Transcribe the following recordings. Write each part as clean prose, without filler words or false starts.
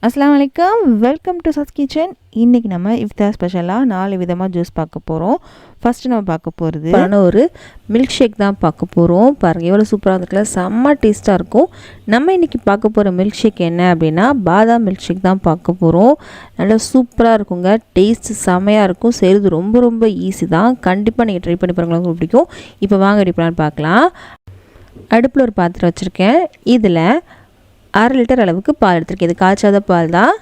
அஸ்ஸலாமு அலைக்கும், welcome to சஸ் kitchen. இன்றைக்கி நம்ம இஃப்தார் ஸ்பெஷலாக 4 விதமாக ஜூஸ் பார்க்க போகிறோம். ஃபஸ்ட்டு நம்ம பார்க்க போகிறது ஒரு மில்க் ஷேக் தான் பார்க்க போகிறோம். பாருங்கள் எவ்வளோ சூப்பராக இருந்துக்குல, செம்ம டேஸ்ட்டாக இருக்கும். நம்ம இன்றைக்கி பார்க்க போகிற மில்க் ஷேக் என்ன அப்படின்னா பாதாம் மில்க் ஷேக் தான் பார்க்க போகிறோம். நல்லா சூப்பராக இருக்குங்க, டேஸ்ட்டு செம்மையாக இருக்கும். செய்கிறது ரொம்ப ரொம்ப ஈஸி தான். கண்டிப்பாக நீங்கள் ட்ரை பண்ணி பாருங்கள், உங்களுக்கு பிடிக்கும். இப்போ வாங்க ரெடி பண்ணலான்னு பார்க்கலாம். அடுப்பில் ஒரு பாத்திரம் வச்சுருக்கேன். இதில் 1/2 லிட்டர் அளவுக்கு பால் எடுத்துருக்கேன். இது காய்ச்சாத பால் தான்.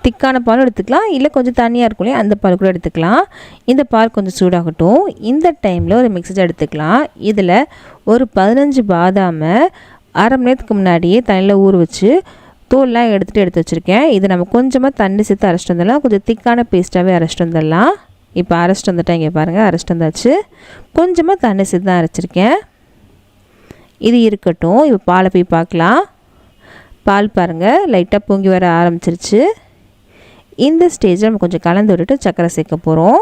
திக்கான பாலும் எடுத்துக்கலாம், இல்லை கொஞ்சம் தண்ணியாக இருக்கும் இல்லையா, அந்த பால் கூட எடுத்துக்கலாம். இந்த பால் கொஞ்சம் சூடாகட்டும். இந்த டைமில் ஒரு மிக்ஸி ஜார் எடுத்துக்கலாம். இதில் ஒரு 15 பாதாமை அரை மணி நேரத்துக்கு முன்னாடியே தண்ணியில் ஊற வச்சு தோல்லாம் எடுத்து வச்சுருக்கேன். இதை நம்ம கொஞ்சமாக தண்ணி சேர்த்து அரைச்சிட்டு வந்துடலாம். கொஞ்சம் திக்கான பேஸ்ட்டாகவே அரைச்சிட்டு வந்துடலாம். இப்போ அரைச்சிட்டு வந்துட்டேன், இங்கே பாருங்கள் அரைச்சிட்டு வந்தாச்சு. கொஞ்சமாக தண்ணி சேர்த்து தான் அரைச்சிருக்கேன். இது இருக்கட்டும். இப்போ பாலை போய் பார்க்கலாம். பால் பாருங்கள் லைட்டாக பொங்கி வர ஆரம்பிச்சிருச்சு. இந்த ஸ்டேஜில் நம்ம கொஞ்சம் கலந்து விட்டுட்டு சர்க்கரை சேர்க்க போகிறோம்.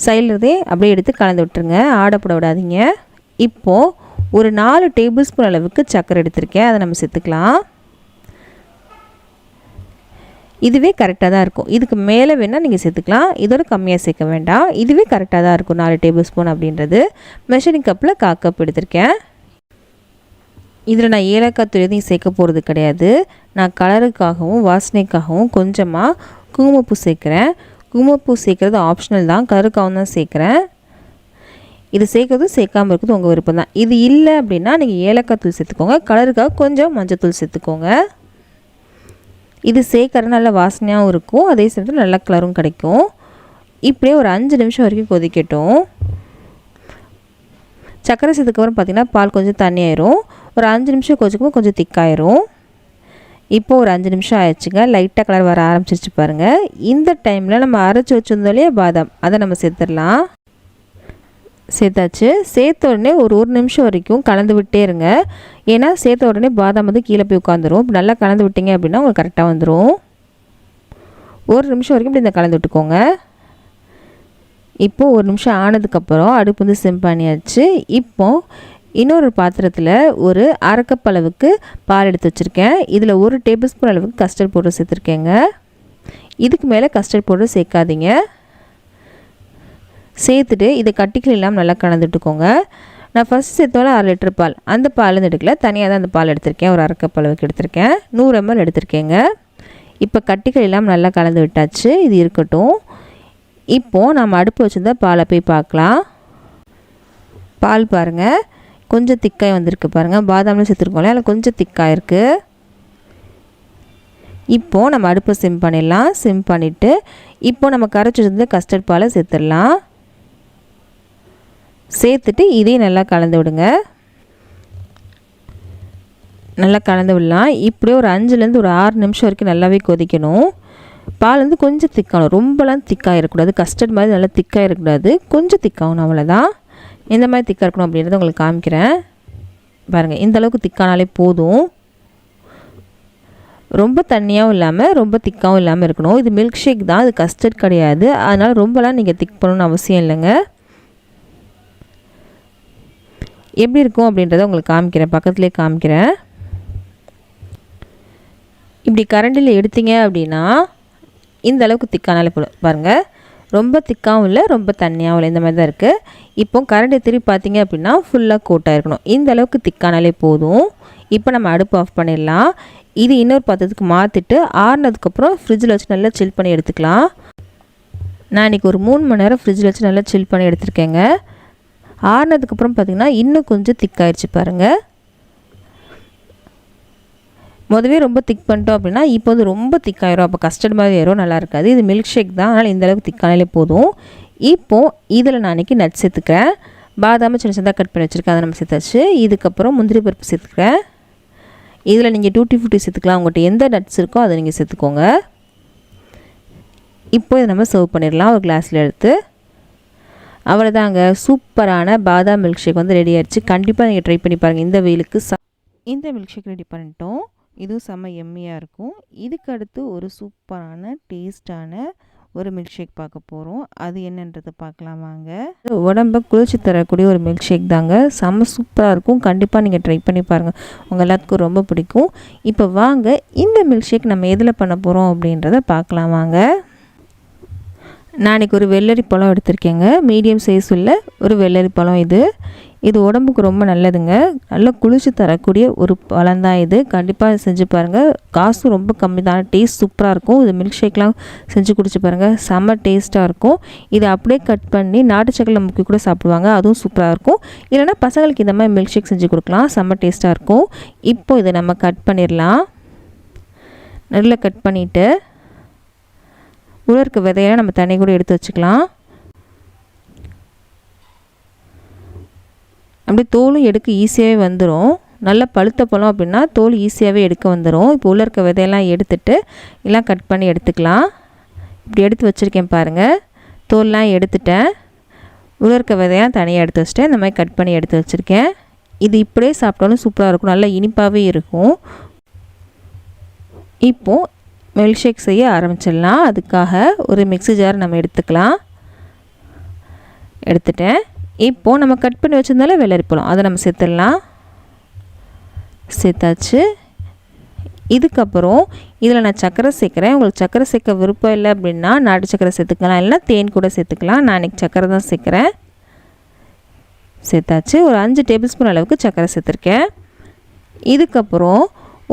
சைட்லதே அப்படியே எடுத்து கலந்து விட்டுருங்க, ஆடப்பட விடாதீங்க. இப்போது ஒரு 4 டேபிள் ஸ்பூன் அளவுக்கு சர்க்கரை எடுத்திருக்கேன், அதை நம்ம சேர்த்துக்கலாம். இதுவே கரெக்டாக தான் இருக்கும். இதுக்கு மேலே வேணால் நீங்கள் சேர்த்துக்கலாம், இதோட கம்மியாக சேர்க்க வேண்டாம். இதுவே கரெக்டாக தான் இருக்கும். 4 டேபிள் ஸ்பூன் அப்படின்றது. மெஷரிங் கப்பில் 1/4 கப் எடுத்திருக்கேன். இதில் நான் ஏலக்காய் தூள் எதையும் சேர்க்க போகிறது கிடையாது. நான் கலருக்காகவும் வாசனைக்காகவும் கொஞ்சமாக குங்குமப்பூ சேர்க்குறேன். குங்குமப்பூ சேர்க்குறது ஆப்ஷனல் தான், கலருக்காகவும் தான் சேர்க்குறேன். இது சேர்க்கறது சேர்க்காமல் இருக்கிறது உங்கள் விருப்பம் தான். இது இல்லை அப்படின்னா நீங்கள் ஏலக்காய் தூள் சேர்த்துக்கோங்க, கலருக்காக கொஞ்சம் மஞ்சள் தூள் சேர்த்துக்கோங்க. இது சேர்க்குற நல்ல வாசனையாகவும் இருக்கும், அதே சமயத்தில் நல்ல கலரும் கிடைக்கும். இப்படியே ஒரு 5 நிமிஷம் வரைக்கும் கொதிக்கட்டும். சர்க்கரை சேர்த்துக்கப்புறம் பார்த்திங்கன்னா பால் கொஞ்சம் தண்ணியாயிரும். ஒரு 5 நிமிஷம் கொதிக்கும், கொஞ்சம் திக்காயிரும். இப்போது ஒரு 5 நிமிஷம் ஆயிடுச்சுங்க. லைட்டாக கலர் வர ஆரம்பிச்சிருச்சு பாருங்கள். இந்த டைமில் நம்ம அரைச்சி வச்சுருந்தோம் இல்லையா பாதாம், அதை நம்ம சேர்த்துடலாம். சேர்த்தாச்சு. சேர்த்த உடனே ஒரு நிமிஷம் வரைக்கும் கலந்து விட்டே இருங்க. ஏன்னா சேர்த்த உடனே பாதாம் வந்து கீழே போய் உட்காந்துரும். நல்லா கலந்து விட்டீங்க அப்படின்னா உங்களுக்கு கரெக்டாக வந்துடும். 1 நிமிஷம் வரைக்கும் இப்படி இந்த கலந்து விட்டுக்கோங்க. இப்போது 1 நிமிஷம் ஆனதுக்கப்புறம் அடுப்பு வந்து சிம் பண்ணியாச்சு. இப்போது இன்னொரு பாத்திரத்தில் ஒரு 1/2 கப் அளவுக்கு பால் எடுத்து வச்சுருக்கேன். இதில் 1 டேபிள் ஸ்பூன் அளவுக்கு கஸ்டர்ட் பவுடர் சேர்த்துருக்கேங்க. இதுக்கு மேலே கஸ்டர்ட் பவுடர் சேர்க்காதீங்க. சேர்த்துட்டு இதை கட்டிகள் இல்லாமல் நல்லா கலந்துட்டுக்கோங்க. நான் ஃபஸ்ட் சேர்த்தோட 1/2 லிட்டர் பால், அந்த பால் எடுக்கல, தனியாக தான் அந்த பால் எடுத்திருக்கேன். ஒரு 1/2 கப் அளவுக்கு எடுத்திருக்கேன். 100 ml எடுத்திருக்கேங்க. இப்போ கட்டிகள் இல்லாமல் நல்லா கலந்து விட்டாச்சு. இது இருக்கட்டும். இப்போது நம்ம அடுப்பு வச்சுருந்தா பாலை போய் பார்க்கலாம். பால் பாருங்கள் கொஞ்சம் திக்காய் வந்திருக்கு பாருங்கள். பாதாம்லாம் சேர்த்துருக்கோம்ல, அதில் கொஞ்சம் திக்காக இருக்குது. இப்போது நம்ம அடுப்பை சிம் பண்ணிடலாம். சிம் பண்ணிவிட்டு இப்போது நம்ம கரைச்சி வச்சுருந்த கஸ்டர்ட் பாலை சேர்த்துடலாம். சேர்த்துட்டு இதையும் நல்லா கலந்து விடுங்க. நல்லா கலந்து விடலாம். இப்படியே ஒரு 5லேருந்து ஒரு 6 நிமிஷம் வரைக்கும் நல்லாவே கொதிக்கணும். பால் வந்து கொஞ்சம் திக்காகணும், ரொம்பலாம் திக்காக இருக்கக்கூடாது. கஸ்டர்ட் மாதிரி நல்லா திக்காக இருக்கக்கூடாது, கொஞ்சம் திக்காகணும், அவ்வளோதான். எந்த மாதிரி திக்காக இருக்கணும் அப்படின்றத உங்களுக்கு காமிக்கிறேன். பாருங்கள் இந்தளவுக்கு திக்கானாலே போதும். ரொம்ப தண்ணியாகவும் இல்லாமல் ரொம்ப திக்காகவும் இல்லாமல் இருக்கணும். இது மில்க் ஷேக் தான், இது கஸ்டர்ட் கிடையாது. அதனால் ரொம்பலாம் நீங்கள் திக் பண்ணணும்னு அவசியம் இல்லைங்க. எப்படி இருக்கும் அப்படின்றத உங்களுக்கு காமிக்கிறேன், பக்கத்துலேயே காமிக்கிறேன். இப்படி கரண்டியில் எடுத்தீங்க அப்படின்னா இந்த அளவுக்கு திக்கானாலே போதும். பாருங்கள் ரொம்ப திக்காகவும் இல்லை, ரொம்ப தண்ணியாகவும் இல்லை, இந்த மாதிரி தான் இருக்குது. இப்போ கரண்டி திருப்பி பார்த்தீங்க அப்படின்னா ஃபுல்லாக கோட்டாக இருக்கணும். இந்த அளவுக்கு திக்கானாலே போதும். இப்போ நம்ம அடுப்பு ஆஃப் பண்ணிடலாம். இது இன்னொரு பாத்திரத்துக்கு மாற்றிட்டு ஆறுனதுக்கப்புறம் ஃப்ரிட்ஜில் வச்சு நல்லா சில் பண்ணி எடுத்துக்கலாம். நான் இன்றைக்கி ஒரு 3 மணி நேரம் ஃப்ரிட்ஜில் வச்சு நல்லா சில் பண்ணி எடுத்துருக்கேங்க. ஆறுனதுக்கப்புறம் பார்த்திங்கன்னா இன்னும் கொஞ்சம் திக்காயிடுச்சு பாருங்கள். முதவே ரொம்ப திக் பண்ணிட்டோம் அப்படின்னா இப்போ வந்து ரொம்ப திக்காயிரும், அப்போ கஸ்டர்ட் மாதிரி ஏறும், நல்லா இருக்காது. இது மில்க் ஷேக் தான், அதனால் இந்தளவுக்கு திக்கானாலே போதும். இப்போது இதில் நான் இன்றைக்கி நட்ஸ் சேர்த்துக்கிறேன். பாதாமை சின்ன சின்னதாக கட் பண்ணி வச்சுருக்கேன், அதை நம்ம சேர்த்தாச்சு. இதுக்கப்புறம் முந்திரி பருப்பு சேர்த்துக்கிறேன். இதில் நீங்கள் டூட்டி ஃப்ரூட்டி சேர்த்துக்கலாம், உங்கள்கிட்ட எந்த நட்ஸ் இருக்கோ அதை நீங்கள் சேர்த்துக்கோங்க. இப்போ இதை நம்ம சர்வ் பண்ணிடலாம் ஒரு கிளாஸில் எடுத்து. அவ்வளோதாங்க, சூப்பரான பாதாம் மில்க் ஷேக் வந்து ரெடி ஆகிடுச்சு. கண்டிப்பாக நீங்கள் ட்ரை பண்ணி பாருங்கள். இந்த வெயிலுக்கு இந்த மில்க் ஷேக் ரெடி பண்ணிட்டோம். இதுவும் செம்ம எம்மியாக இருக்கும். இதுக்கு அடுத்து ஒரு சூப்பரான டேஸ்டான ஒரு மில்க் ஷேக் பார்க்க போகிறோம். அது என்னன்றது பார்க்கலாம் வாங்க. உடம்பை குளிர்ச்சி தரக்கூடிய ஒரு மில்க் ஷேக் தாங்க. செம்ம சூப்பராக இருக்கும். கண்டிப்பாக நீங்கள் ட்ரை பண்ணி பாருங்கள், உங்கள் எல்லாத்துக்கும் ரொம்ப பிடிக்கும். இப்போ வாங்க இந்த மில்க் ஷேக் நம்ம எதில் பண்ண போகிறோம் அப்படின்றத பார்க்கலாம் வாங்க. நான் இன்றைக்கி ஒரு வெள்ளரி பழம் எடுத்திருக்கேங்க. மீடியம் சைஸ் உள்ள ஒரு வெள்ளரி பழம் இது உடம்புக்கு ரொம்ப நல்லதுங்க. நல்ல குளிர்ச்சி தரக்கூடிய ஒரு பழம் தான் இது. கண்டிப்பாக செஞ்சு பாருங்கள். காசும் ரொம்ப கம்மி தான். டேஸ்ட் சூப்பராக இருக்கும். இது மில்க் ஷேக்லாம் செஞ்சு குடிச்சு பாருங்கள், செம்ம டேஸ்ட்டாக இருக்கும். இதை அப்படியே கட் பண்ணி நாட்டு சக்கரை முக்கி கூட சாப்பிடுவாங்க, அதுவும் சூப்பராக இருக்கும். இல்லைனா பசங்களுக்கு இந்த மாதிரி மில்க் ஷேக் செஞ்சு கொடுக்கலாம், செம்ம டேஸ்ட்டாக இருக்கும். இப்போ இதை நம்ம கட் பண்ணிடலாம். நல்லா கட் பண்ணிவிட்டு உள்ள இருக்க விதையெல்லாம் நம்ம தண்ணி கூட எடுத்து வச்சுக்கலாம். அப்படியே தோலும் எடுக்க ஈஸியாகவே வந்துடும். நல்லா பழுத்த பழம் அப்படின்னா தோல் ஈஸியாகவே எடுக்க வந்துடும். இப்போ உள்ள இருக்க விதையெல்லாம் எடுத்துட்டு எல்லாம் கட் பண்ணி எடுத்துக்கலாம். இப்படி எடுத்து வச்சுருக்கேன் பாருங்கள். தோல்லாம் எடுத்துட்டேன். உள்ள இருக்க விதையெல்லாம் தனியாக எடுத்து வச்சுட்டேன். இந்த மாதிரி கட் பண்ணி எடுத்து வச்சுருக்கேன். இது இப்படியே சாப்பிட்டாலும் சூப்பராக இருக்கும், நல்லா இனிப்பாகவே இருக்கும். இப்போது மில்க் ஷேக் செய்ய ஆரம்பிச்சிடலாம். அதுக்காக ஒரு மிக்ஸி ஜார் நம்ம எடுத்துக்கலாம். எடுத்துட்டேன். இப்போது நம்ம கட் பண்ணி வச்சுருந்தாலே வெள்ளரி பழம் அதை நம்ம சேர்த்துடலாம். சேர்த்தாச்சு. இதுக்கப்புறம் இதில் நான் சர்க்கரை சேர்க்குறேன். உங்களுக்கு சர்க்கரை சேர்க்க விருப்பம் இல்லை அப்படின்னா நாட்டு சர்க்கரை சேர்த்துக்கலாம், இல்லைனா தேன் கூட சேர்த்துக்கலாம். நான் இன்றைக்கி சர்க்கரை தான் சேர்க்குறேன். சேர்த்தாச்சு. ஒரு 5 டேபிள் ஸ்பூன் அளவுக்கு சர்க்கரை சேர்த்துருக்கேன். இதுக்கப்புறம்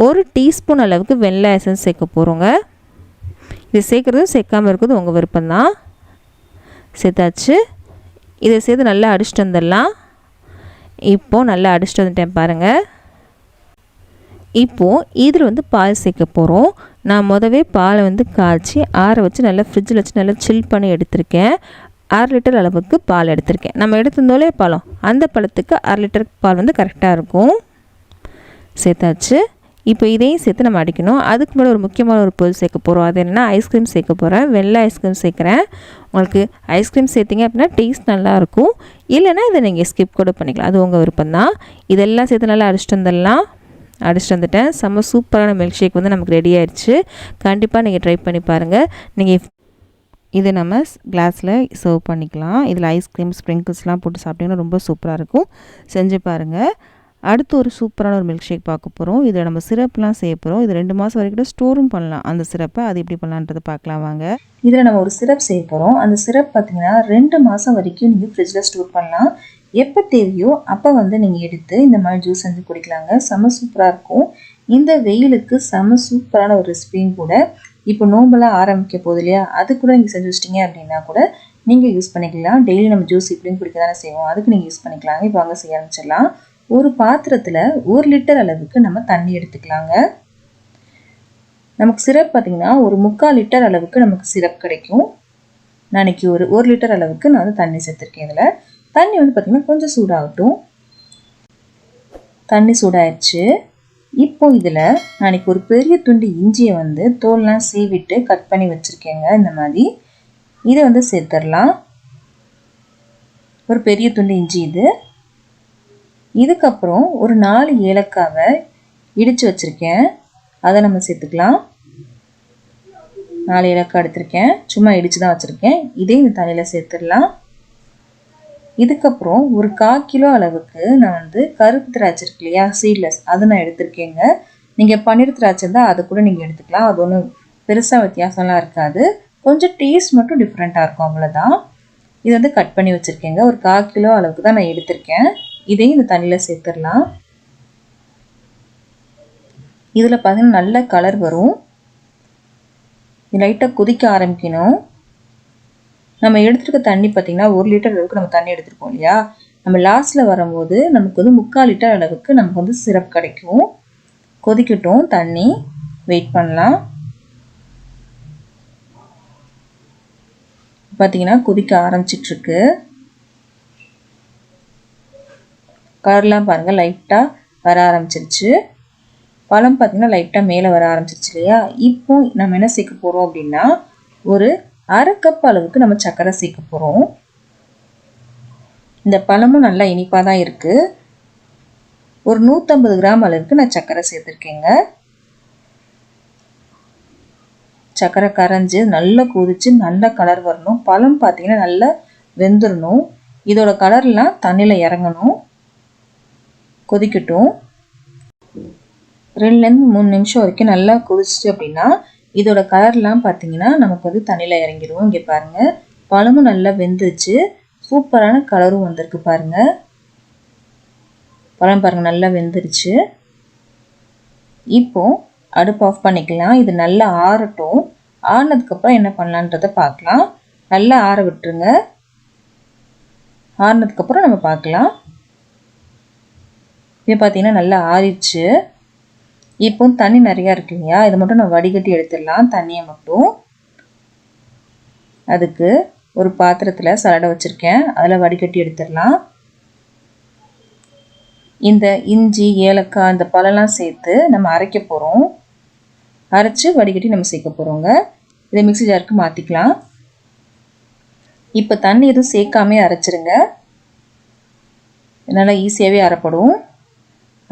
1 டீஸ்பூன் அளவுக்கு வெள்ளை எசன்ஸ் சேர்க்க போகிறோங்க. இது சேர்க்குறதும் சேர்க்காமல் இருக்கிறது உங்கள் விருப்பம்தான். சேர்த்தாச்சு. இதை சேர்த்து நல்லா அடிச்சுட்டு வந்துடலாம். இப்போது நல்லா அடிச்சுட்டு வந்துட்டேன் பாருங்கள். இப்போது இதில் பால் சேர்க்க போகிறோம். நான் முதவே பாலை காய்ச்சி ஆற வச்சு நல்லா ஃப்ரிட்ஜில் வச்சு நல்லா சில் பண்ணி எடுத்திருக்கேன். 1/2 லிட்டர் அளவுக்கு பால் எடுத்திருக்கேன். நம்ம எடுத்திருந்தோலே பழம், அந்த பழத்துக்கு 1/2 லிட்டர் பால் கரெக்டாக இருக்கும். சேர்த்தாச்சு. இப்போ இதையும் சேர்த்து நம்ம அடிக்கணும். அதுக்கு முன்னாடி ஒரு முக்கியமான ஒரு பொருள் சேர்க்க போகிறோம். அது என்னென்னா ஐஸ்கிரீம் சேர்க்க போகிறேன். வெள்ளை ஐஸ்கிரீம் சேர்க்குறேன். உங்களுக்கு ஐஸ்கிரீம் சேர்த்திங்க அப்படின்னா டேஸ்ட் நல்லாயிருக்கும். இல்லைனா இதை நீங்கள் ஸ்கிப் கூட பண்ணிக்கலாம், அது உங்கள் விருப்பம்தான். இதெல்லாம் சேர்த்து நல்லா அடிச்சுட்டு வந்துடலாம். அடிச்சுட்டு வந்துட்டேன். செம்ம சூப்பரான மில்க் ஷேக் நமக்கு ரெடி ஆயிடுச்சு. கண்டிப்பாக நீங்கள் ட்ரை பண்ணி பாருங்கள். நீங்கள் இதை நம்ம கிளாஸில் சர்வ் பண்ணிக்கலாம். இதில் ஐஸ்கிரீம் ஸ்ப்ரிங்கிள்ஸ்லாம் போட்டு சாப்பிட்டிங்கன்னா ரொம்ப சூப்பராக இருக்கும். செஞ்சு பாருங்கள். அடுத்து ஒரு சூப்பரான ஒரு மில்க் ஷேக் பார்க்க போகிறோம். இதில் நம்ம சிரப்லாம் செய்ய போகிறோம். இது 2 மாதம் வரைக்கும் ஸ்டோரும் பண்ணலாம். அந்த சிரப்பை அது எப்படி பண்ணலான்றது பார்க்கலாம் வாங்க. இதில் நம்ம ஒரு சிரப் செய்ய போகிறோம். அந்த சிரப் பார்த்திங்கன்னா 2 மாதம் வரைக்கும் நீங்கள் ஃப்ரிட்ஜில் ஸ்டோர் பண்ணலாம். எப்போ தேவையோ அப்போ நீங்கள் எடுத்து இந்த மாதிரி ஜூஸ் செஞ்சு குடிக்கலாங்க. செம்ம சூப்பராக இருக்கும். இந்த வெயிலுக்கு செம்ம சூப்பரான ஒரு ரெசிபியும் கூட. இப்போ நோம்பெல்லாம் ஆரம்பிக்க போகுது இல்லையா, அது கூட நீங்கள் செஞ்சு வச்சிட்டிங்க அப்படின்னா கூட நீங்கள் யூஸ் பண்ணிக்கலாம். டெய்லி நம்ம ஜூஸ் இப்படின்னு குடிக்க தானே செய்வோம், அதுக்கு நீங்கள் யூஸ் பண்ணிக்கலாங்க. இப்போ வாங்க செய்ய ஆரம்பிச்சிடலாம். ஒரு பாத்திரத்தில் 1 லிட்டர் அளவுக்கு நம்ம தண்ணி எடுத்துக்கலாங்க. நமக்கு சிரப் பார்த்திங்கன்னா ஒரு 3/4 லிட்டர் அளவுக்கு நமக்கு சிரப் கிடைக்கும். நான் இன்றைக்கி ஒரு 1 லிட்டர் அளவுக்கு நான் தண்ணி சேர்த்துருக்கேன். இதில் தண்ணி பார்த்திங்கன்னா கொஞ்சம் சூடாகட்டும். தண்ணி சூடாயிடுச்சு. இப்போ இதில் நான் இன்றைக்கி ஒரு பெரிய துண்டு இஞ்சியை தோல்லாம் சீவிட்டு கட் பண்ணி வச்சுருக்கேங்க. இந்த மாதிரி இதை சேர்த்துடலாம். ஒரு பெரிய துண்டு இஞ்சி இது. இதுக்கப்புறம் ஒரு 4 ஏலக்காவை இடித்து வச்சுருக்கேன், அதை நம்ம சேர்த்துக்கலாம். 4 ஏலக்காய் எடுத்திருக்கேன், சும்மா இடித்து தான் வச்சுருக்கேன். இதே இந்த தண்ணியில் சேர்த்துடலாம். இதுக்கப்புறம் ஒரு 1/4 கிலோ அளவுக்கு நான் கருப்பு திராட்சை இருக்கு இல்லையா, சீட்லெஸ், அதை நான் எடுத்திருக்கேங்க. நீங்கள் பன்னீர் திராட்சை இருந்தால் அதை கூட நீங்கள் எடுத்துக்கலாம். அது ஒன்றும் பெருசாக வித்தியாசம்லாம் இருக்காது, கொஞ்சம் டேஸ்ட் மட்டும் டிஃப்ரெண்ட்டாக இருக்கும், அவ்வளோதான். இது கட் பண்ணி வச்சுருக்கேங்க. ஒரு 1/4 கிலோ அளவுக்கு தான் நான் எடுத்திருக்கேன். இதையும் இந்த தண்ணியில் சேர்த்துடலாம். இதில் பார்த்தீங்கன்னா நல்ல கலர் வரும். லைட்டாக கொதிக்க ஆரம்பிக்கணும். நம்ம எடுத்துருக்க தண்ணி பார்த்திங்கன்னா 1 லிட்டர் அளவுக்கு நம்ம தண்ணி எடுத்துருக்கோம் இல்லையா, நம்ம லாஸ்ட்டில் வரும்போது நமக்கு 3/4 லிட்டர் அளவுக்கு நமக்கு சிரப் கிடைக்கும். கொதிக்கட்டும் தண்ணி, வெயிட் பண்ணலாம். பார்த்திங்கன்னா கொதிக்க ஆரம்பிச்சிட்ருக்கு. கலர்லாம் பாருங்கள் லைட்டாக வர ஆரம்பிச்சிருச்சு. பழம் பார்த்திங்கன்னா லைட்டாக மேலே வர ஆரம்பிச்சிருச்சு இல்லையா. இப்போ நம்ம என்ன சேர்க்க போகிறோம் அப்படின்னா ஒரு 1/2 கப் அளவுக்கு நம்ம சர்க்கரை சேர்க்க போகிறோம். இந்த பழமும் நல்லா இனிப்பாக தான் இருக்குது. ஒரு 150 கிராம் அளவுக்கு நான் சர்க்கரை சேர்த்துருக்கேங்க. சர்க்கரை கரைஞ்சி நல்லா கொதிச்சு நல்ல கலர் வரணும். பழம் பார்த்தீங்கன்னா நல்லா வெந்துடணும். இதோட கலர்லாம் தண்ணியில் இறங்கணும். கொதிக்கட்டும். 2லேருந்து 3 நிமிஷம் வரைக்கும் நல்லா கொதிச்சிச்சு அப்படின்னா இதோட கலர்லாம் பார்த்தீங்கன்னா நமக்கு வந்து தண்ணியில் இறங்கிடும். இங்கே பாருங்கள், பழமும் நல்லா வெந்துச்சு, சூப்பரான கலரும் வந்திருக்கு பாருங்கள். பழம் பாருங்கள் நல்லா வெந்துருச்சு. இப்போ அடுப்பு ஆஃப் பண்ணிக்கலாம். இது நல்லா ஆறட்டும். ஆறினதுக்கப்புறம் என்ன பண்ணலான்றதை பார்க்கலாம். நல்லா ஆற விட்டுருங்க. ஆறினதுக்கப்புறம் நம்ம பார்க்கலாம். இது பார்த்தீங்கன்னா நல்லா ஆறிடுச்சு. இப்போ தண்ணி நிறையா இருக்கு இல்லையா, இதை மட்டும் நான் வடிகட்டி எடுத்துடலாம் தண்ணியை மட்டும். அதுக்கு ஒரு பாத்திரத்தில் சலடை வச்சுருக்கேன், அதில் வடிகட்டி எடுத்துடலாம். இந்த இஞ்சி ஏலக்காய் இந்த பழம்லாம் சேர்த்து நம்ம அரைக்க போகிறோம். அரைச்சி வடிகட்டி நம்ம சேர்க்க போகிறோங்க. இதை மிக்ஸி ஜாருக்கு மாற்றிக்கலாம். இப்போ தண்ணி எதுவும் சேர்க்காமே அரைச்சிருங்க, நல்லா ஈஸியாகவே அரைப்படும்.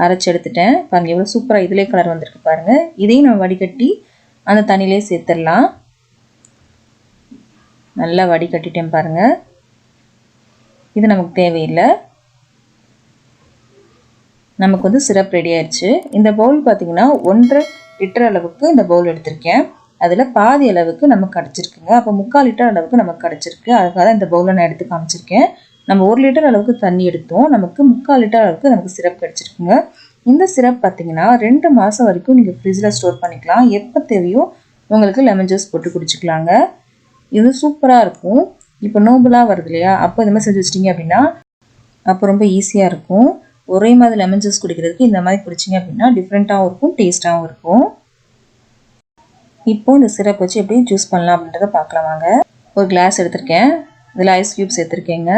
அரைச்சி எடுத்துட்டேன் பாருங்கள், எவ்வளோ சூப்பராக இதிலே கலர் வந்திருக்கு பாருங்கள். இதையும் நம்ம வடிகட்டி அந்த தண்ணியிலே சேர்த்துடலாம். நல்லா வடிகட்டிட்டேன் பாருங்கள். இது நமக்கு தேவையில்லை. நமக்கு வந்து சிரப் ரெடி ஆயிடுச்சு. இந்த பவுல் பார்த்திங்கன்னா 1.5 லிட்டர் அளவுக்கு இந்த பவுல் எடுத்திருக்கேன். அதில் பாதி அளவுக்கு நமக்கு கிடச்சிருக்குங்க. அப்போ 3/4 லிட்டர் அளவுக்கு நமக்கு கிடச்சிருக்கு. அதுக்காக தான் இந்த பவுலை நான் எடுத்து காமிச்சிருக்கேன். நம்ம 1 லிட்டர் அளவுக்கு தண்ணி எடுத்தோம், நமக்கு 3/4 லிட்டர் அளவுக்கு நமக்கு சிரப் கிடச்சிருக்குங்க. இந்த சிரப் பார்த்திங்கன்னா 2 மாதம் வரைக்கும் நீங்கள் ஃப்ரிட்ஜில் ஸ்டோர் பண்ணிக்கலாம். எப்போ தேவையோ உங்களுக்கு லெமன் ஜூஸ் போட்டு குடிச்சிக்கலாங்க. இது சூப்பராக இருக்கும். இப்போ நோம்புலாம் வருது இல்லையா, அப்போ இந்த மாதிரி செஞ்சு வச்சிட்டிங்க அப்படின்னா அப்போ ரொம்ப ஈஸியாக இருக்கும். ஒரே மாதிரி லெமன் ஜூஸ் குடிக்கிறதுக்கு இந்த மாதிரி குடிச்சிங்க அப்படின்னா டிஃப்ரெண்ட்டாகவும் இருக்கும், டேஸ்ட்டாகவும் இருக்கும். இப்போ இந்த சிரப் வச்சு எப்படி ஜூஸ் பண்ணலாம் அப்படின்றத பார்க்கலாம் வாங்க. ஒரு கிளாஸ் எடுத்திருக்கேன், இதில் ஐஸ் க்யூப் சேர்த்துருக்கேங்க.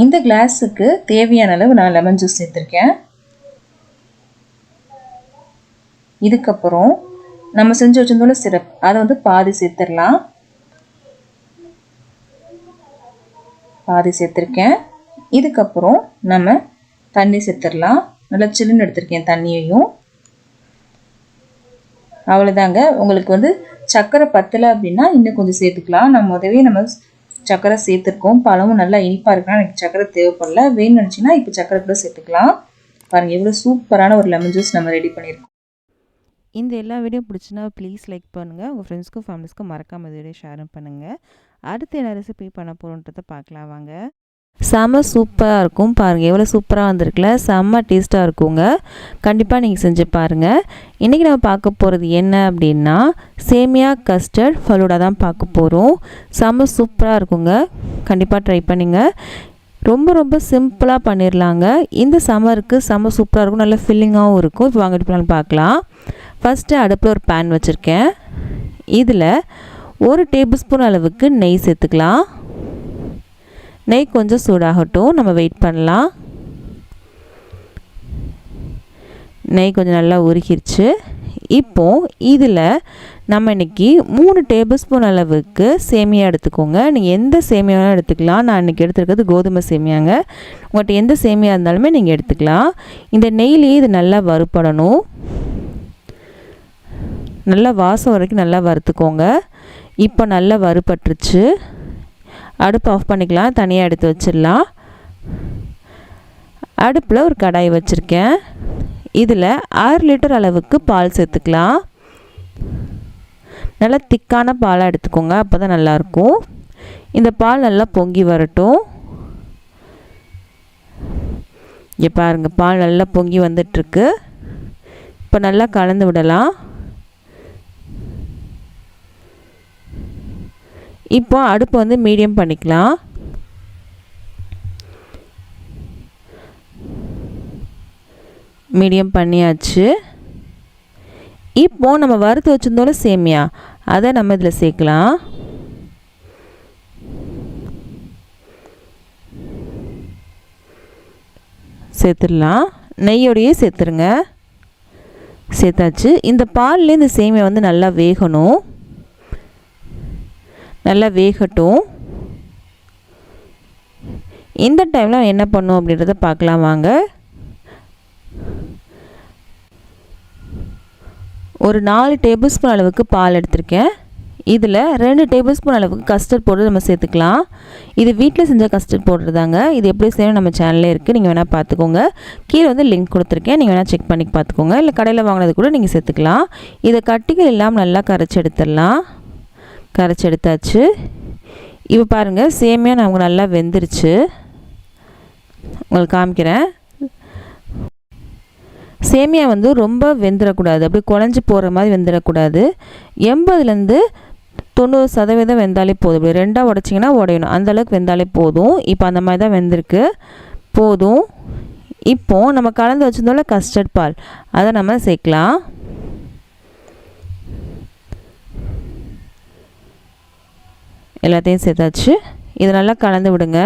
இந்த கிளாஸுக்கு தேவையான அளவு நான் லெமன் ஜூஸ் சேர்த்துருக்கேன். இதுக்கப்புறம் நம்ம செஞ்சு வச்சிருந்தோம் சிரப், அதை வந்து பாதி சேர்த்துடலாம். பாதி சேர்த்துருக்கேன். இதுக்கப்புறம் நம்ம தண்ணி சேர்த்துடலாம். நல்லா சில்லுன்னு எடுத்திருக்கேன் தண்ணியையும். அவ்வளோதாங்க. உங்களுக்கு வந்து சர்க்கரை பத்தலை அப்படின்னா இன்னும் கொஞ்சம் சேர்த்துக்கலாம். நம்ம சர்க்கரை சேர்த்துருக்கோம். பழமும் நல்லா இனிப்பாக இருக்குன்னா எனக்கு சர்க்கரை தேவைப்படல. வேணும்னு நினச்சிங்கன்னா இப்போ சர்க்கரை கூட சேர்த்துக்கலாம். பாருங்கள் எவ்வளோ சூப்பரான ஒரு லெமன் ஜூஸ் நம்ம ரெடி பண்ணியிருக்கோம். இந்த எல்லா வீடியோ பிடிச்சினா ப்ளீஸ் லைக் பண்ணுங்கள். உங்கள் ஃப்ரெண்ட்ஸ்க்கும் ஃபேமிலிஸ்க்கும் மறக்காமல் இந்த வீடியோ ஷேரும் பண்ணுங்கள். அடுத்து என்ன ரெசிபி பண்ண போகிறோன்றதை பார்க்கலாம் வாங்க. செம்ம சூப்பராக இருக்கும் பாருங்கள், எவ்வளோ சூப்பராக வந்திருக்குல்ல, செம்ம டேஸ்ட்டாக இருக்குங்க. கண்டிப்பாக நீங்கள் செஞ்சு பாருங்கள். இன்றைக்கி நம்ம பார்க்க போகிறது என்ன அப்படின்னா சேமியா கஸ்டர்ட் ஃபலூடா தான் பார்க்க போகிறோம். செம்ம சூப்பராக இருக்குங்க, கண்டிப்பாக ட்ரை பண்ணுங்க. ரொம்ப ரொம்ப சிம்பிளாக பண்ணிடலாங்க. இந்த சம்மருக்கு செம்ம சூப்பராக இருக்கும், நல்ல ஃபில்லிங்காகவும் இருக்கும். இப்போ வாங்கிட்டு போனாலும் பார்க்கலாம். ஃபஸ்ட்டு அடுப்பில் ஒரு பேன் வச்சுருக்கேன். இதில் 1 டேபிள் ஸ்பூன் அளவுக்கு நெய் சேர்த்துக்கலாம். நெய் கொஞ்சம் சூடாகட்டும், நம்ம வெயிட் பண்ணலாம். நெய் கொஞ்சம் நல்லா உருகிருச்சு. இப்போது இதில் நம்ம இன்றைக்கி 3 டேபிள் ஸ்பூன் அளவுக்கு சேமியா எடுத்துக்கோங்க. நீங்கள் எந்த சேமியாவும் எடுத்துக்கலாம். நான் இன்றைக்கி எடுத்துருக்கிறது கோதுமை சேமியாங்க. உங்கள்கிட்ட எந்த சேமியா இருந்தாலுமே நீங்கள் எடுத்துக்கலாம். இந்த நெய்லேயே இது நல்லா வறுப்படணும். நல்லா வாசம் வரைக்கும் நல்லா வறுத்துக்கோங்க. இப்போ நல்லா வறுப்பட்டுருச்சு. அடுப்பு ஆஃப் பண்ணிக்கலாம், தனியாக எடுத்து வச்சிடலாம். அடுப்பில் ஒரு கடாய் வச்சுருக்கேன். இதில் 6 லிட்டர் அளவுக்கு பால் சேர்த்துக்கலாம். நல்லா திக்கான பாலாக எடுத்துக்கோங்க, அப்போ தான் நல்லாயிருக்கும். இந்த பால் நல்லா பொங்கி வரட்டும். இங்கே பாருங்கள், பால் நல்லா பொங்கி வந்துட்டுருக்கு. இப்போ நல்லா கலந்து விடலாம். இப்போ அடுப்பு வந்து மீடியம் பண்ணிக்கலாம். மீடியம் பண்ணியாச்சு. இப்போது நம்ம வறுத்து வச்சுருந்தோட சேமியா அதை நம்ம இதில் சேர்க்கலாம். சேர்த்துடலாம். நெய்யோடையே சேர்த்துருங்க. சேர்த்தாச்சு. இந்த பால்லே இந்த சேமியா வந்து நல்லா வேகணும். நல்லா வேகட்டும். இந்த டைமில் என்ன பண்ணும் அப்படின்றத பார்க்கலாம் வாங்க. ஒரு 4 டேபிள் ஸ்பூன் அளவுக்கு பால் எடுத்திருக்கேன். இதில் 2 டேபிள் ஸ்பூன் அளவுக்கு கஸ்டர்ட் பவுடர் நம்ம சேர்த்துக்கலாம். இது வீட்டில் செஞ்ச கஸ்டர்ட் பவுடர் தாங்க. இது எப்படி செய்யணும் நம்ம சேனல்லே இருக்குது, நீங்கள் வேணால் பார்த்துக்கோங்க. கீழே வந்து லிங்க் கொடுத்துருக்கேன், நீங்கள் வேணால் செக் பண்ணி பார்த்துக்கோங்க. இல்லை கடையில் வாங்கினது கூட நீங்கள் சேர்த்துக்கலாம். இதை கட்டிகள் இல்லாமல் நல்லா கரைச்சி எடுத்துடலாம். கரைச்சி எடுத்தாச்சு. இப்போ பாருங்கள், சேமியா நமக்கு நல்லா வெந்துருச்சு. உங்களுக்கு காமிக்கிறேன். சேமியா வந்து ரொம்ப வெந்துடக்கூடாது, அப்படி குழஞ்சி போகிற மாதிரி வெந்துடக்கூடாது. 80-90% வெந்தாலே போதும். இப்படி 2ஆக உடைச்சிங்கன்னா உடையணும், அந்தளவுக்கு வெந்தாலே போதும். இப்போ அந்த மாதிரி தான் வெந்திருக்கு, போதும். இப்போது நம்ம கலந்து வச்சுருந்தோம்ல கஸ்டர்ட் பால், அதை நம்ம சேர்க்கலாம். எல்லாத்தையும் சேர்த்தாச்சு. இதை நல்லா கலந்து விடுங்க.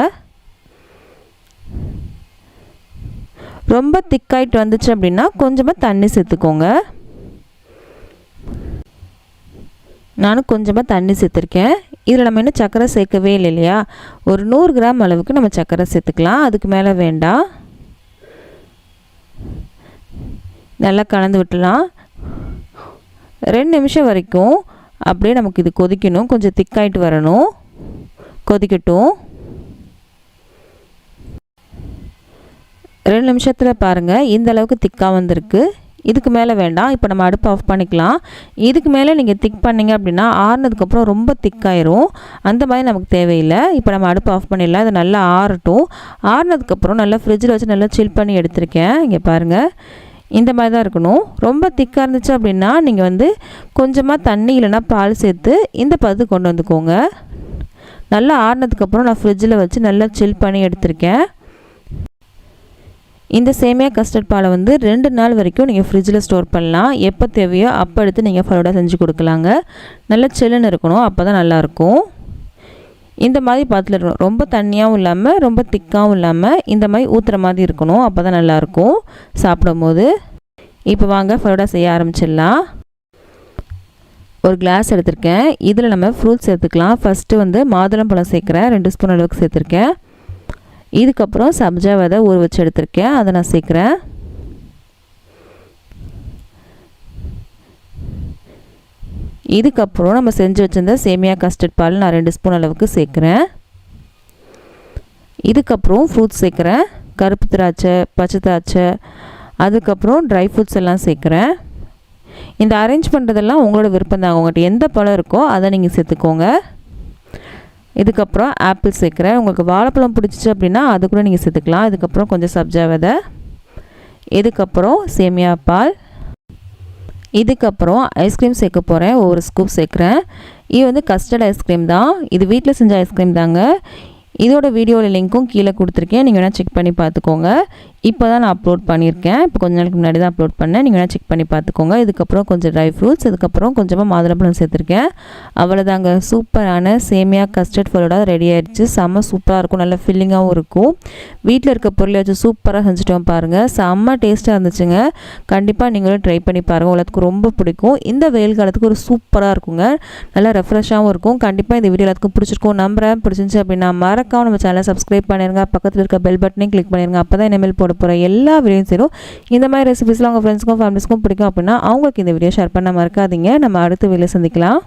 ரொம்ப திக்காயிட்டு வந்துச்சு அப்படின்னா கொஞ்சமாக தண்ணி சேர்த்துக்கோங்க. நானும் கொஞ்சமாக தண்ணி சேர்த்துருக்கேன். இதில் நம்ம இன்னும் சர்க்கரை சேர்க்கவே இல்லை இல்லையா? ஒரு 100 கிராம் அளவுக்கு நம்ம சர்க்கரை சேர்த்துக்கலாம், அதுக்கு மேலே வேண்டாம். நல்லா கலந்து விட்டுலாம். 2 நிமிஷம் வரைக்கும் அப்படியே நமக்கு இது கொதிக்கணும். கொஞ்சம் திக்காயிட்டு வரணும், கொதிக்கட்டும். 2 நிமிஷத்தில் பாருங்கள், இந்த அளவுக்கு திக்காக வந்திருக்கு. இதுக்கு மேலே வேண்டாம். இப்போ நம்ம அடுப்பு ஆஃப் பண்ணிக்கலாம். இதுக்கு மேலே நீங்கள் திக் பண்ணிங்க அப்படின்னா ஆறுனதுக்கப்புறம் ரொம்ப திக்காயிரும். அந்த மாதிரி நமக்கு தேவையில்லை. இப்போ நம்ம அடுப்பு ஆஃப் பண்ணிடலாம். இது நல்லா ஆறட்டும். ஆறுனதுக்கப்புறம் நல்லா ஃப்ரிட்ஜில் வச்சு நல்லா சில் பண்ணி எடுத்திருக்கேன். இங்கே பாருங்கள், இந்த மாதிரி தான் இருக்கணும். ரொம்ப திக்காக இருந்துச்சு அப்படின்னா நீங்கள் வந்து கொஞ்சமாக தண்ணி இல்லைன்னா பால் சேர்த்து இந்த பதத்துக்கு கொண்டு வந்துக்கோங்க. நல்லா ஆறுனதுக்கப்புறம் நான் ஃப்ரிட்ஜில் வச்சு நல்லா சில் பண்ணி எடுத்திருக்கேன். இந்த சேமியா கஸ்டர்ட் பாலை வந்து 2 நாள் வரைக்கும் நீங்கள் ஃப்ரிட்ஜில் ஸ்டோர் பண்ணலாம். எப்போ தேவையோ அப்போ எடுத்து நீங்கள் ஃபலூடா செஞ்சு கொடுக்கலாங்க. நல்லா சில்லுன்னு இருக்கணும், அப்போ தான் நல்லாயிருக்கும். இந்த மாதிரி பாத்தில் இருக்கணும். ரொம்ப தண்ணியாகவும் இல்லாமல் ரொம்ப திக்காகவும் இல்லாமல் இந்த மாதிரி ஊற்றுற மாதிரி இருக்கணும், அப்போ தான் நல்லாயிருக்கும் சாப்பிடும் போது. இப்போ வாங்க ஃபலூடா செய்ய ஆரம்பிச்சிடலாம். ஒரு கிளாஸ் எடுத்திருக்கேன். இதில் நம்ம ஃப்ரூட்ஸ் சேர்த்துக்கலாம். ஃபஸ்ட்டு வந்து மாதுளம்பழம் சேர்க்குறேன், 2 ஸ்பூன் அளவுக்கு சேர்த்துருக்கேன். இதுக்கப்புறம் சப்ஜா விதை ஊற வச்சு எடுத்திருக்கேன், அதை நான் சேர்க்குறேன். இதுக்கப்புறம் நம்ம செஞ்சு வச்சுருந்த சேமியா கஸ்டர்ட் பால் நான் 2 ஸ்பூன் அளவுக்கு சேர்க்குறேன். இதுக்கப்புறம் ஃப்ரூட்ஸ் சேர்க்குறேன். கருப்பு திராட்சை, பச்சை திராட்சை, அதுக்கப்புறம் ட்ரை ஃப்ரூட்ஸ் எல்லாம் சேர்க்குறேன். இந்த அரேஞ்ச் பண்ணுறதெல்லாம் உங்களோட விருப்பம் தான். உங்கள்கிட்ட எந்த பழம் இருக்கோ அதை நீங்கள் சேர்த்துக்கோங்க. இதுக்கப்புறம் ஆப்பிள் சேர்க்குறேன். உங்களுக்கு வாழைப்பழம் பிடிச்சிச்சு அப்படின்னா அது கூட நீங்கள் சேர்த்துக்கலாம். இதுக்கப்புறம் கொஞ்சம் சப்ஜா விதை, இதுக்கப்புறம் சேமியா பால், இதுக்கப்புறம் ஐஸ்கிரீம் சேர்க்க போகிறேன். ஒவ்வொரு ஸ்கூப் சேர்க்குறேன். இது வந்து கஸ்டர்ட் ஐஸ்கிரீம் தான். இது வீட்டில் செஞ்ச ஐஸ்கிரீம் தாங்க. இதோட வீடியோவில் லிங்க்கும் கீழே கொடுத்துருக்கேன், நீங்கள் வேணால் செக் பண்ணி பார்த்துக்கோங்க. இப்போ தான் நான் அப்லோட் பண்ணியிருக்கேன். இப்போ கொஞ்ச நாளுக்கு முன்னாடி தான் அப்லோட் பண்ணேன், நீங்கள் வேணால் செக் பண்ணி பார்த்துக்கோங்க. இதுக்கப்புறம் கொஞ்சம் ட்ரை ஃப்ரூட்ஸ், இதுக்கப்புறம் கொஞ்சமாக மாதுளம்பழம் சேர்த்துருக்கேன். அவ்வளோதாங்க, சூப்பரான சேமியா கஸ்டர்ட் ஃபலூடா ரெடி ஆகிடுச்சு. செம்ம சூப்பராக இருக்கும், நல்ல ஃபில்லிங்காகவும் இருக்கும். வீட்டில் இருக்க பொருளை வச்சு சூப்பராக செஞ்சுட்டோம் பாருங்கள். செம்ம டேஸ்ட்டாக இருந்துச்சுங்க. கண்டிப்பாக நீங்களும் ட்ரை பண்ணி பாருங்கள், உங்களுக்கு ரொம்ப பிடிக்கும். இந்த வெயில் காலத்துக்கு ஒரு சூப்பராக இருக்குங்க, நல்லா ரெஃப்ரெஷ்ஷாகவும் இருக்கும். கண்டிப்பாக இந்த வீடியோ எல்லாத்துக்கும் பிடிச்சிருக்கும் நம்புறேன். பிடிச்சிருந்துச்சு அப்படின்னா மறக்காம நம்ம சேனலை சப்ஸ்கிரைப் பண்ணிடுங்க, பக்கத்தில் இருக்க பெல் பட்டனையும் கிளிக் பண்ணிடுங்க. அப்போ தான் இனிமேல் போட போகிற எல்லா வீடியோவும் சேரும். இந்த மாதிரி ரெசிபிஸ்லாம் உங்கள் ஃப்ரெண்ட்ஸ்க்கும் ஃபேமிலிஸ்க்கும் பிடிக்கும் அப்படின்னா அவங்களுக்கு இந்த வீடியோ ஷேர் பண்ண மறக்காதீங்க. நம்ம அடுத்த வீடியோவில் சந்திக்கலாம்.